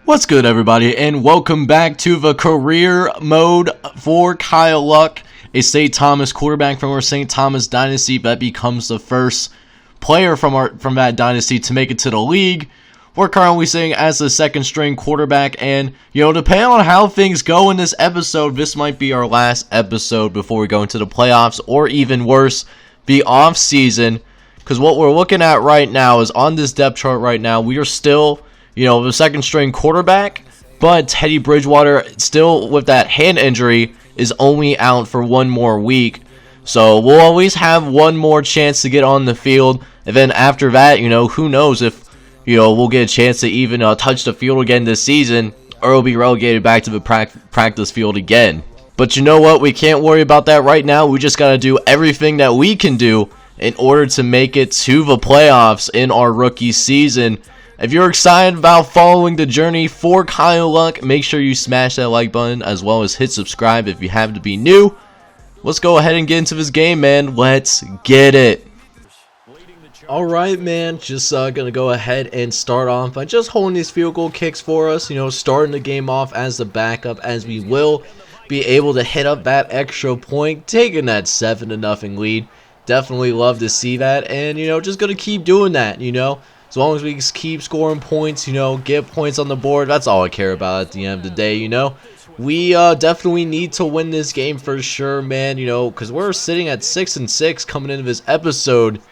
What's good, everybody, and welcome back to the career mode for Kyle Luck, a St. Thomas quarterback from our St. Thomas dynasty that becomes the first player from that dynasty to make it to the league. We're currently sitting as the second string quarterback, and depending on how things go in this episode, this might be our last episode before we go into the playoffs, or even worse, the off season. Because what we're looking at right now is on this depth chart right now, we are still the second string quarterback, but Teddy Bridgewater, still with that hand injury, is only out for one more week. So we'll always have one more chance to get on the field, and then after that, who knows if we'll get a chance to even touch the field again this season, or we'll be relegated back to the practice field again. But you know what? We can't worry about that right now. We just gotta do everything that we can do in order to make it to the playoffs in our rookie season. If you're excited about following the journey for Kyle Luck, make sure you smash that like button as well as hit subscribe if you happen to be new. Let's go ahead and get into this game, man. Let's get it. Alright, man, just gonna go ahead and start off by just holding these field goal kicks for us, starting the game off as the backup, as we will be able to hit up that extra point, taking that 7-0 lead. Definitely love to see that, and just gonna keep doing that, as long as we keep scoring points, get points on the board. That's all I care about at the end of the day, We definitely need to win this game for sure, man, because we're sitting at 6-6 coming into this episode,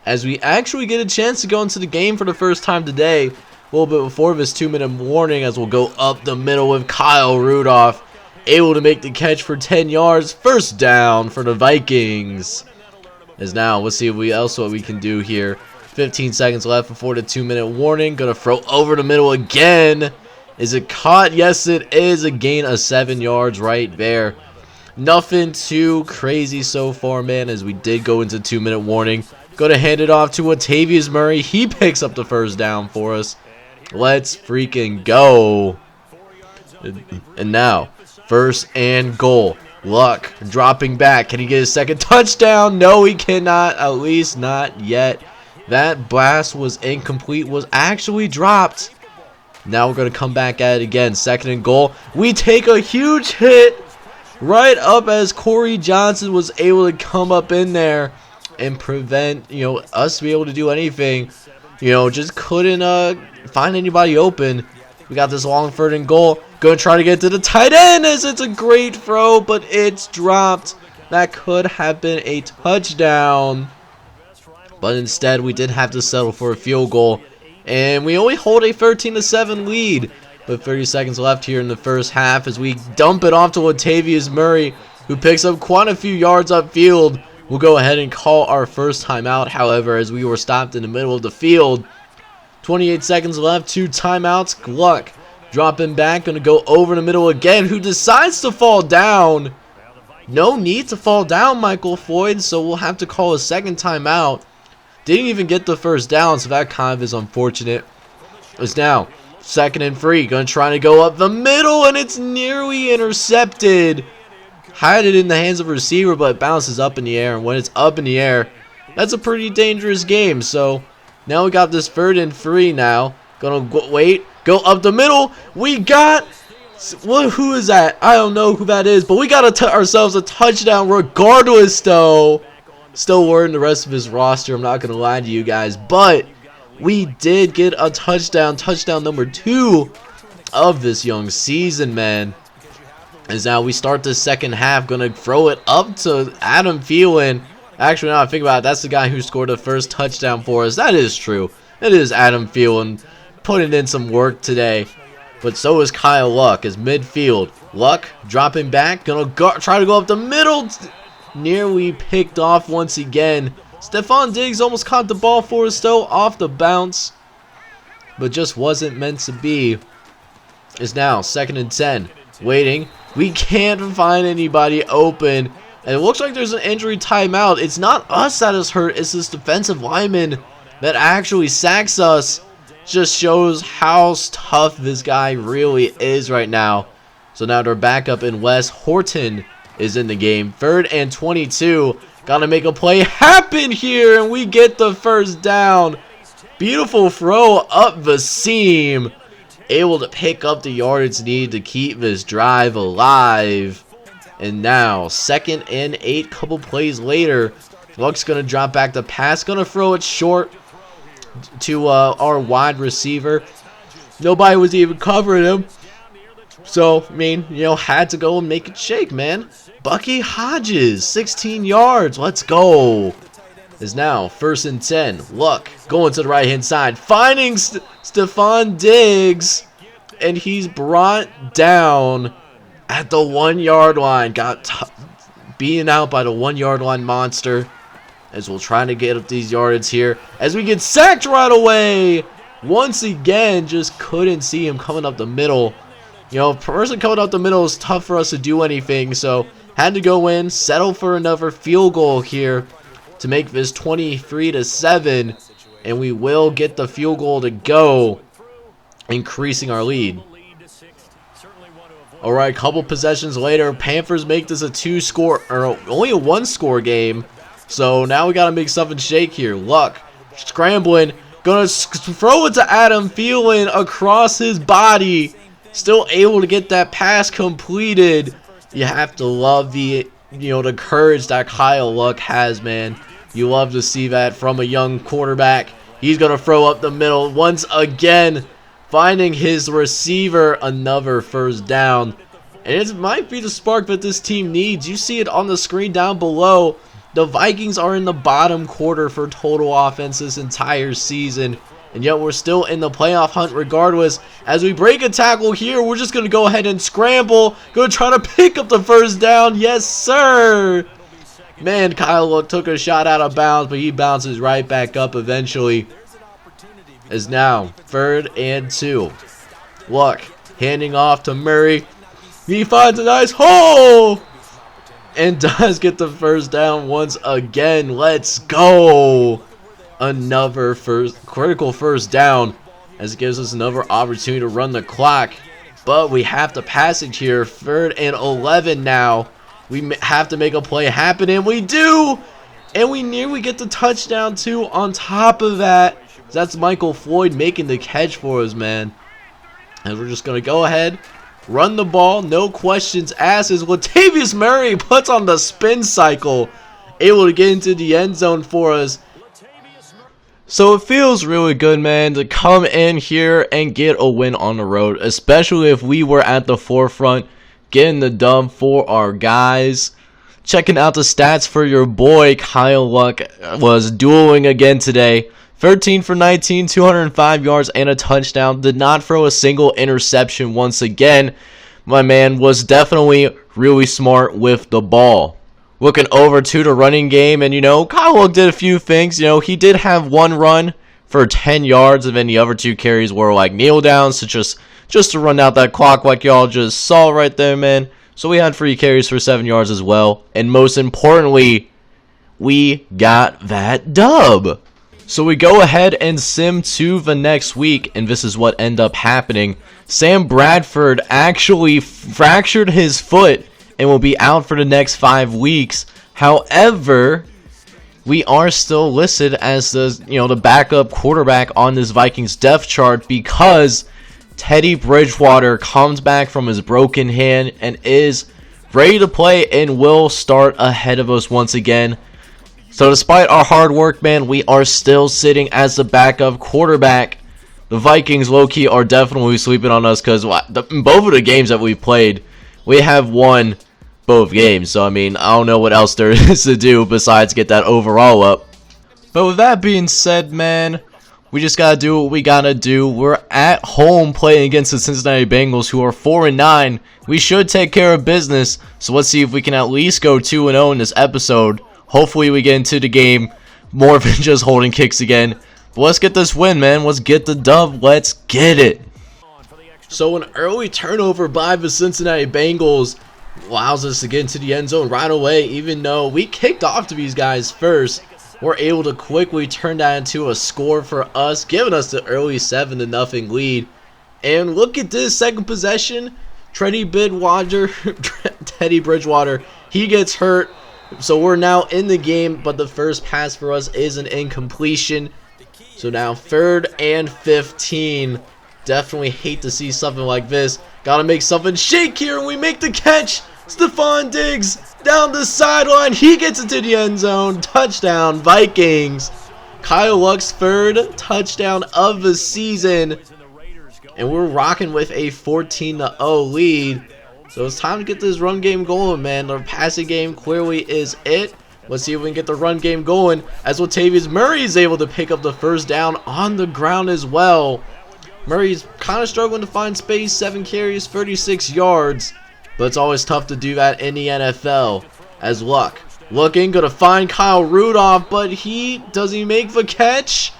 as we actually get a chance to go into the game for the first time today, a little bit before this 2-minute warning, as we'll go up the middle with Kyle Rudolph, able to make the catch for 10 yards, first down for the Vikings. As now, let's see what we can do here. 15 seconds left before the 2-minute warning. Gonna throw over the middle again. Is it caught? Yes, it is. A gain of 7 yards right there. Nothing too crazy so far, man, as we did go into 2-minute warning. Gonna hand it off to Latavius Murray. He picks up the first down for us. Let's freaking go. And now, first and goal. Luck dropping back. Can he get his second touchdown? No, he cannot. At least not yet. That blast was incomplete, was actually dropped. Now we're going to come back at it again. Second and goal. We take a huge hit right up as Corey Johnson was able to come up in there and prevent, us to be able to do anything. Just couldn't find anybody open. We got this long third and goal. Going to try to get to the tight end as it's a great throw, but it's dropped. That could have been a touchdown. But instead, we did have to settle for a field goal. And we only hold a 13-7 lead. With 30 seconds left here in the first half as we dump it off to Latavius Murray, who picks up quite a few yards upfield. We'll go ahead and call our first timeout, however, as we were stopped in the middle of the field. 28 seconds left, 2 timeouts. Luck dropping back, going to go over the middle again, who decides to fall down. No need to fall down, Michael Floyd, so we'll have to call a second timeout. Didn't even get the first down, so that kind of is unfortunate. It's now second and 3. Going to try to go up the middle, and it's nearly intercepted. Had it in the hands of a receiver, but it bounces up in the air. And when it's up in the air, that's a pretty dangerous game. So now we got this 3rd and 3 now. Going to wait. Go up the middle. We got... who is that? I don't know who that is, but we got ourselves a touchdown regardless, though. Still worrying the rest of his roster, I'm not going to lie to you guys. But we did get a touchdown. Touchdown number 2 of this young season, man. As now we start the second half. Going to throw it up to Adam Thielen. Actually, now I think about it, that's the guy who scored the first touchdown for us. That is true. It is Adam Thielen putting in some work today. But so is Kyle Luck as midfield. Luck dropping back. Going to try to go up the middle. Nearly picked off once again. Stephon Diggs almost caught the ball for us though, off the bounce, but just wasn't meant to be. It's now 2nd and 10. Waiting. We can't find anybody open, and it looks like there's an injury timeout. It's not us that is hurt, it's this defensive lineman that actually sacks us. Just shows how tough this guy really is right now. So now their backup in Wes Horton is in the game. 3rd and 22. Gotta make a play happen here, and we get the first down. Beautiful throw up the seam. able to pick up the yardage needed to keep this drive alive. And now, 2nd and 8, couple plays later, Luck's going to drop back the pass, going to throw it short to our wide receiver. Nobody was even covering him. So, I mean, you know, had to go and make it shake, man. Bucky Hodges, 16 yards. Let's go. Is now 1st and 10. Luck going to the right-hand side, finding Stephon Diggs, and he's brought down at the 1-yard line. Got beaten out by the 1-yard line monster. As we'll try to get up these yards here. As we get sacked right away. Once again, just couldn't see him coming up the middle. You know, a person coming up the middle is tough for us to do anything. So, had to go in, settle for another field goal here to make this 23-7. And we will get the field goal to go, increasing our lead. Alright, couple possessions later, Panthers make this a 2-score, or only a 1-score game. So now we got to make something shake here. Luck scrambling, gonna throw it to Adam Thielen across his body. Still able to get that pass completed. You have to love the, the courage that Kyle Luck has, man. You love to see that from a young quarterback. He's gonna throw up the middle once again, finding his receiver. Another 1st down. And it might be the spark that this team needs. You see it on the screen down below. The Vikings are in the bottom quarter for total offense this entire season. And yet we're still in the playoff hunt regardless. As we break a tackle here, we're just going to go ahead and scramble. Going to try to pick up the 1st down. Yes, sir. Man, Kyle Luck took a shot out of bounds, but he bounces right back up eventually. As now, 3rd and 2. Luck handing off to Murray. He finds a nice hole. And does get the 1st down once again. Let's go. Another critical 1st down, as it gives us another opportunity to run the clock. But we have to pass it here. 3rd and 11 now. We have to make a play happen, and we do. And we nearly get the touchdown too on top of that. That's Michael Floyd making the catch for us, man. And we're just going to go ahead, run the ball, no questions asked, as Latavius Murray puts on the spin cycle, able to get into the end zone for us. So it feels really good, man, to come in here and get a win on the road, especially if we were at the forefront, getting the dub for our guys. Checking out the stats for your boy, Kyle Luck was dueling again today. 13 for 19, 205 yards and a touchdown. Did not throw a single interception once again. My man was definitely really smart with the ball. Looking over to the running game, and Kyle Luck did a few things. He did have one run for 10 yards, and then the other 2 carries were like kneel downs, so just to run out that clock like y'all just saw right there, man. So we had 3 carries for 7 yards as well. And most importantly, we got that dub. So we go ahead and sim to the next week, and this is what ended up happening. Sam Bradford actually fractured his foot and will be out for the next 5 weeks. However, we are still listed as the backup quarterback on this Vikings depth chart because Teddy Bridgewater comes back from his broken hand and is ready to play and will start ahead of us once again. So despite our hard work, man, we are still sitting as the backup quarterback. The Vikings, low-key, are definitely sleeping on us because both of the games that we played, we have won both games. So, I mean, I don't know what else there is to do besides get that overall up. But with that being said, man, we just got to do what we got to do. We're at home playing against the Cincinnati Bengals, who are 4-9. We should take care of business. So let's see if we can at least go 2-0 in this episode. Hopefully we get into the game more than just holding kicks again. But let's get this win, man. Let's get the dub. Let's get it. So an early turnover by the Cincinnati Bengals allows us to get into the end zone right away. Even though we kicked off to these guys first, we're able to quickly turn that into a score for us, giving us the early 7-0 lead. And look at this second possession. Teddy Bridgewater, he gets hurt. So we're now in the game, but the first pass for us is an incompletion. So now 3rd and 15. Definitely hate to see something like this. Gotta make something shake here, and we make the catch. Stephon Diggs down the sideline. He gets into the end zone. Touchdown, Vikings. Kyle Luck's third touchdown of the season. And we're rocking with a 14-0 lead. So it's time to get this run game going, man. Our passing game clearly is it. Let's see if we can get the run game going, as Latavius Murray is able to pick up the first down on the ground as well. Murray's kind of struggling to find space. 7 carries, 36 yards. But it's always tough to do that in the NFL. As Luck looking, going to find Kyle Rudolph, but does he make the catch?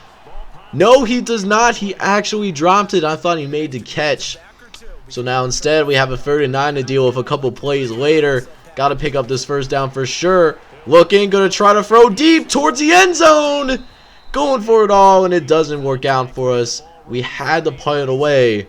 No, he does not. He actually dropped it. I thought he made the catch. So now instead we have a 39 to deal with a couple plays later. Got to pick up this first down for sure. Looking, going to try to throw deep towards the end zone. Going for it all, and it doesn't work out for us. We had to play it away.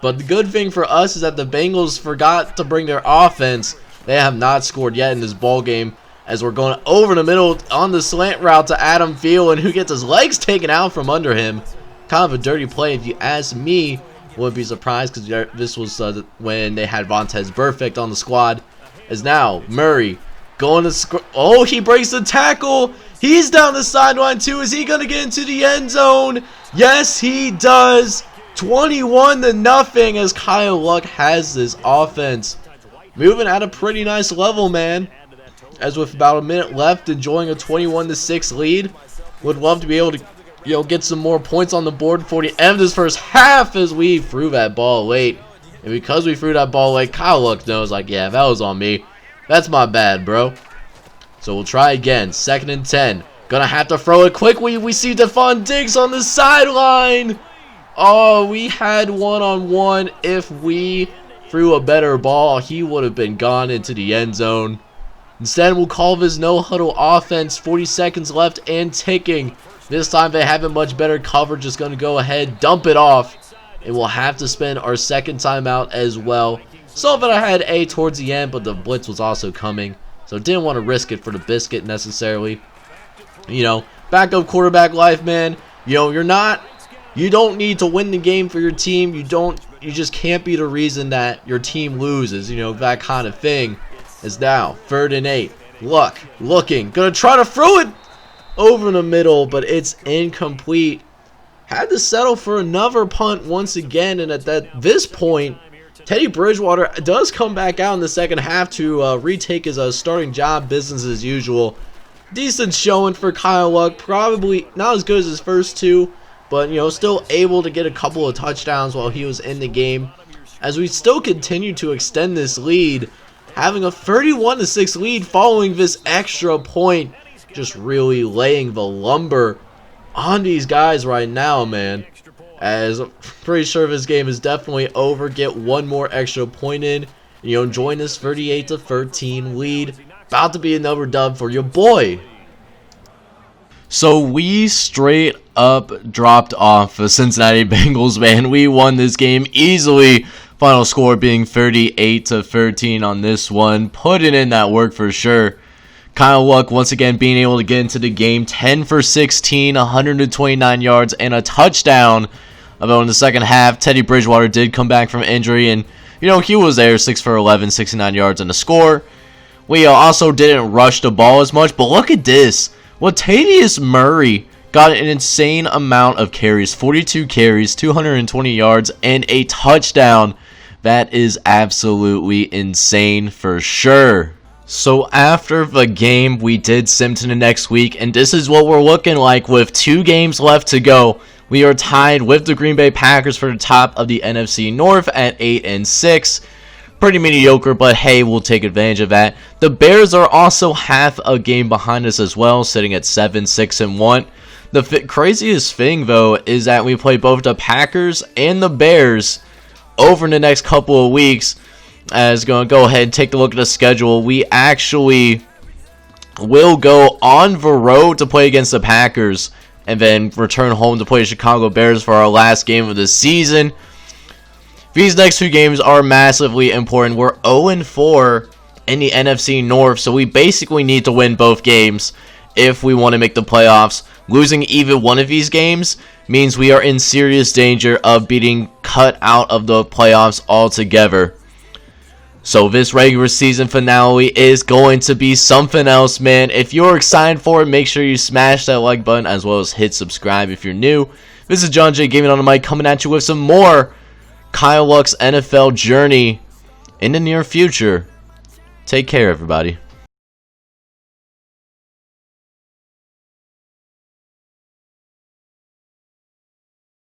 But the good thing for us is that the Bengals forgot to bring their offense. They have not scored yet in this ball game, as we're going over the middle on the slant route to Adam Thielen, who gets his legs taken out from under him. Kind of a dirty play if you ask me. Wouldn't be surprised, because this was when they had Vontaze Burfict on the squad. As now Murray going to oh, he breaks the tackle. He's down the sideline too. Is he going to get into the end zone? Yes, he does. 21-0 as Kyle Luck has this offense moving at a pretty nice level, man. As with about a minute left, enjoying a 21-6 lead. Would love to be able to, get some more points on the board for the end of this first half, as we threw that ball late. And because we threw that ball late, Kyle Luck knows, like, yeah, that was on me. That's my bad, bro. So we'll try again. 2nd and 10. Gonna have to throw it quickly. We see Stephon Diggs on the sideline. Oh, we had one-on-one. If we threw a better ball, he would have been gone into the end zone. Instead, we'll call this no-huddle offense. 40 seconds left and ticking. This time they have a much better cover. Just going to go ahead, dump it off. And we'll have to spend our second timeout as well. Saw that I had A towards the end, but the blitz was also coming. So didn't want to risk it for the biscuit necessarily. Backup quarterback life, man. You don't need to win the game for your team. You just can't be the reason that your team loses, that kind of thing. Is now 3rd and 8. Luck looking, gonna try to throw it over the middle, but it's incomplete. Had to settle for another punt once again, and at this point, Teddy Bridgewater does come back out in the second half to retake his starting job, business as usual. Decent showing for Kyle Luck. Probably not as good as his first two, but still able to get a couple of touchdowns while he was in the game. As we still continue to extend this lead, having a 31-6 lead following this extra point. Just really laying the lumber on these guys right now, man. As I'm pretty sure this game is definitely over. Get one more extra point in. Join this 38-13 lead. About to be another dub for your boy. So we straight up dropped off the Cincinnati Bengals, man. We won this game easily. Final score being 38-13 on this one. Putting in that work for sure. Kyle Luck once again being able to get into the game. 10 for 16, 129 yards, and a touchdown. Although in the second half, Teddy Bridgewater did come back from injury, and he was there, 6 for 11, 69 yards and a score. We also didn't rush the ball as much, but look at this. Latavius Murray got an insane amount of carries, 42 carries, 220 yards, and a touchdown. That is absolutely insane for sure. So after the game, we did sim to the next week, and this is what we're looking like with 2 games left to go. We are tied with the Green Bay Packers for the top of the NFC North at 8-6. Pretty mediocre, but hey, we'll take advantage of that. The Bears are also half a game behind us as well, sitting at 7-6-1. The craziest thing, though, is that we play both the Packers and the Bears over the next couple of weeks. As going to go ahead and take a look at the schedule. We actually will go on the road to play against the Packers and then return home to play the Chicago Bears for our last game of the season. These next 2 games are massively important. We're 0-4 in the NFC North, so we basically need to win both games if we want to make the playoffs. Losing even one of these games means we are in serious danger of being cut out of the playoffs altogether. So this regular season finale is going to be something else, man. If you're excited for it, make sure you smash that like button as well as hit subscribe if you're new. This is John J. Gaming on the mic, coming at you with some more Kyle Luck's NFL journey in the near future. Take care, everybody.